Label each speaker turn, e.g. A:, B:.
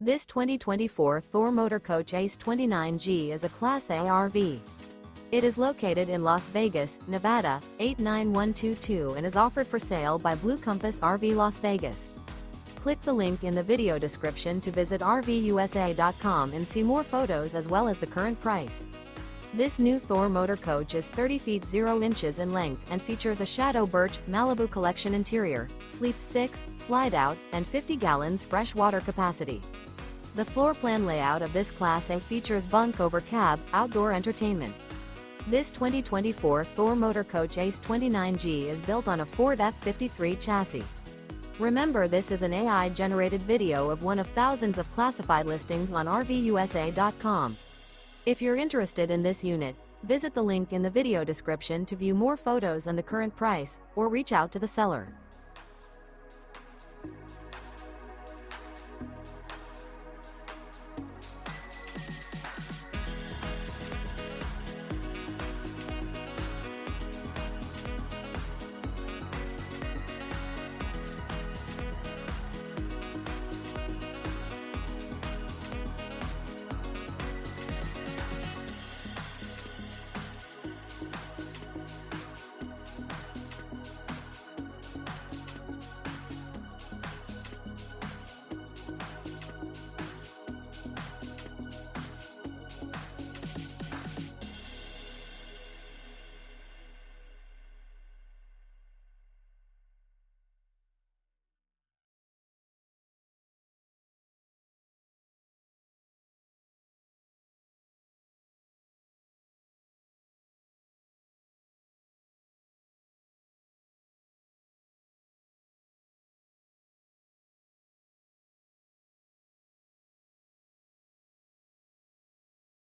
A: This 2024 Thor Motor Coach ACE 29G is a Class A RV. It is located in Las Vegas, Nevada, 89122 and is offered for sale by Blue Compass RV Las Vegas. Click the link in the video description to visit RVUSA.com and see more photos as well as the current price. This new Thor Motor Coach is 30 feet 0 inches in length and features a SHADOW BIRCH MALIBU Collection interior, sleeps 6, Slideout, and 50 gallons fresh water capacity. The floor plan layout of this Class A features Bunk Over Cab, outdoor entertainment. This 2024 Thor Motor Coach ACE 29G is built on a Ford F-53 chassis. Remember, this is an AI-generated video of one of thousands of classified listings on RVUSA.com. If you're interested in this unit, visit the link in the video description to view more photos and the current price, or reach out to the seller.